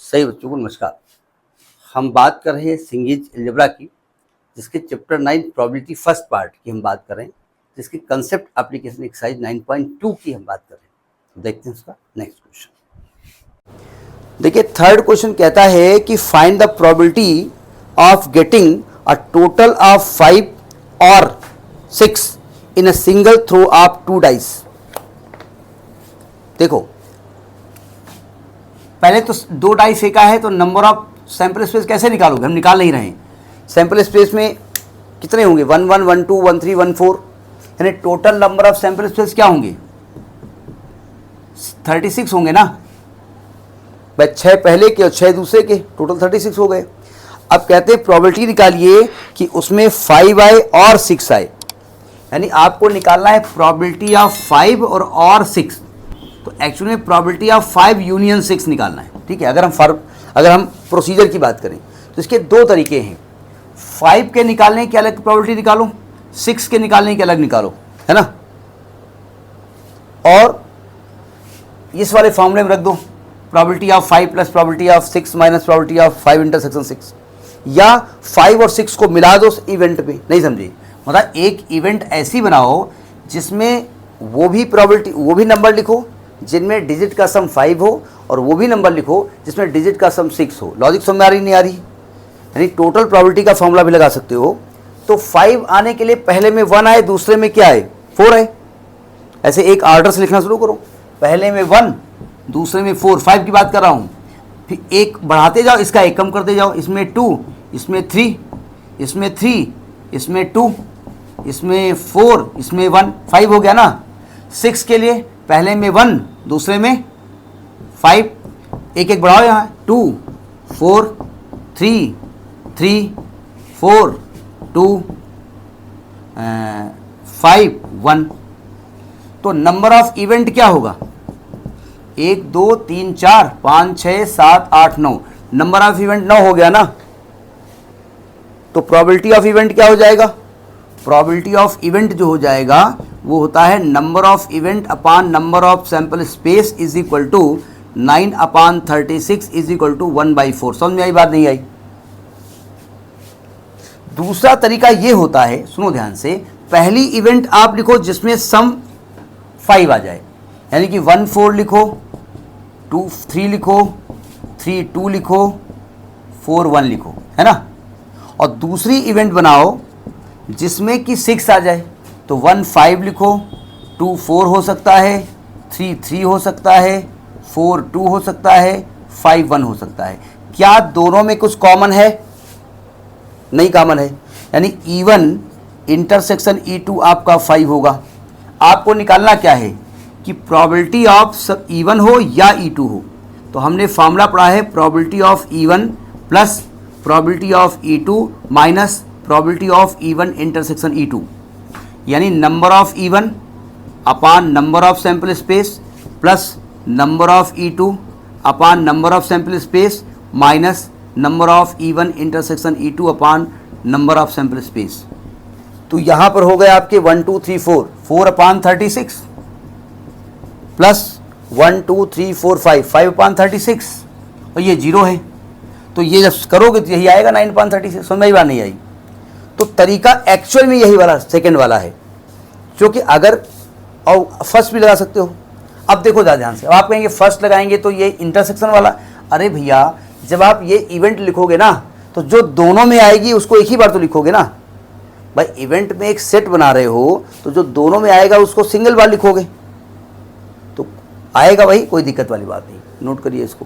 सही बच्चों को नमस्कार। हम बात कर रहे हैं सिंगीज अलजेब्रा की, जिसके चैप्टर 9 प्रोबेबिलिटी फर्स्ट पार्ट की हम बात कर रहे हैं, जिसकी कंसेप्ट एप्लीकेशन एक्सरसाइज 9.2 की हम बात कर रहे हैं। तो देखते हैं उसका नेक्स्ट क्वेश्चन। देखिए थर्ड क्वेश्चन कहता है कि find the probability of getting a total of 5 और 6 in a single throw of 2 dice. देखो पहले तो 2 डाइस फेंका है तो नंबर ऑफ सैंपल स्पेस कैसे निकालोगे, हम निकाल नहीं रहे हैं। सैंपल स्पेस में कितने होंगे 1 1 1 2 1 3 1 4, यानी total number of sample space क्या होंगे 36 होंगे ना भाई, 6 पहले के और 6 दूसरे के, टोटल 36 हो गए। अब कहते हैं प्रोबेबिलिटी निकालिए कि उसमें 5 आए और 6 आए, यानी आपको निकालना है प्रोबेबिलिटी ऑफ 5 और 6। तो एक्चुअली में प्रोबेबिलिटी ऑफ 5 यूनियन 6 निकालना है। ठीक है, अगर हम प्रोसीजर की बात करें तो इसके 2 तरीके हैं। 5 के निकालने की अलग प्रोबेबिलिटी निकालो, 6 के निकालने की अलग निकालो, है ना। और इस वाले फॉर्मूले में रख दो probability of 5 plus probability of 6 minus probability of 5 intersection 6, या 5 और 6 को मिला दो उस इवेंट पे। नहीं समझे, मतलब एक इवेंट ऐसी बनाओ जिसमें वो भी प्रोबेबिलिटी, वो भी नंबर लिखो जिनमें डिजिट का सम 5 हो, और वो भी नंबर लिखो जिसमें डिजिट का सम 6 हो। लॉजिक समझ में आ रही नहीं आ रही, यानी टोटल प्रोबेबिलिटी का फॉर्मूला भी लगा सकते हो। तो 5 आने के लिए पहले में 1 आए, दूसरे में क्या आए 4 आए। ऐसे एक ऑर्डर से लिखना शुरू करो, पहले में 1 दूसरे में 4, 5 की बात कर रहा हूँ। फिर एक बढ़ाते जाओ, इसका एक कम करते जाओ, इसमें 2, इसमें 3, इसमें 3, इसमें 2, इसमें 4, इसमें 1, 5 हो गया ना। 6 के लिए पहले में 1 दूसरे में 5, एक एक बढ़ाओ यहाँ 2 4 3 3 4 2 5 1। तो नंबर ऑफ इवेंट क्या होगा 1 2 3 4 5 6 7 8 9, नंबर ऑफ इवेंट 9 हो गया ना। तो प्रोबेबिलिटी ऑफ इवेंट क्या हो जाएगा, प्रोबेबिलिटी ऑफ इवेंट जो हो जाएगा वो होता है number of event upon number of sample space is equal to 9 upon 36 is equal to 1/4। समझ में आई बात नहीं आई। दूसरा तरीका ये होता है, सुनो ध्यान से, पहली इवेंट आप लिखो जिसमें सम 5 आ जाए, यानी कि 1 4 लिखो, 2 3 लिखो, 3 2 लिखो, 4 1 लिखो, है ना। और दूसरी इवेंट बनाओ जिसमें कि 6 आ जाए, तो 1 5 लिखो, 2 4 हो सकता है, 3 3 हो सकता है, 4 2 हो सकता है, 5 1 हो सकता है। क्या दोनों में कुछ कॉमन है, नहीं कॉमन है, यानी E1 इंटरसेक्शन E2 आपका 5 होगा। आपको निकालना क्या है कि प्रोबेबिलिटी ऑफ E1 हो या E2 हो। तो हमने फॉर्मूला पढ़ा है probability of E1 plus probability of E2 minus probability of E1 intersection E2, यानी number of E1 upon number of sample space plus number of E2 upon number of sample space minus number of E1 intersection E2 upon number of sample space. तो यहाँ पर हो गए आपके 1 2 3 4, 4 अपान 36 plus 1 2 3 4 5, 5 अपान 36, और ये 0 है। तो ये जब करोगे तो यही आएगा 9 अपान 36। समझ में बात नहीं आई। तो तरीका एक्चुअल में यही वाला सेकंड वाला है, क्योंकि अगर और फर्स्ट भी लगा सकते हो। अब देखो ज़्यादा ध्यान से, अब आप कहेंगे फर्स्ट लगाएंगे तो ये इंटरसेक्शन वाला, अरे भैया जब आप ये इवेंट लिखोगे ना तो जो दोनों में आएगी उसको एक ही बार तो लिखोगे ना भाई। इवेंट में एक सेट बना रहे हो तो जो दोनों में आएगा उसको सिंगल बार लिखोगे तो आएगा भाई, कोई दिक्कत वाली बात नहीं। नोट करिए इसको।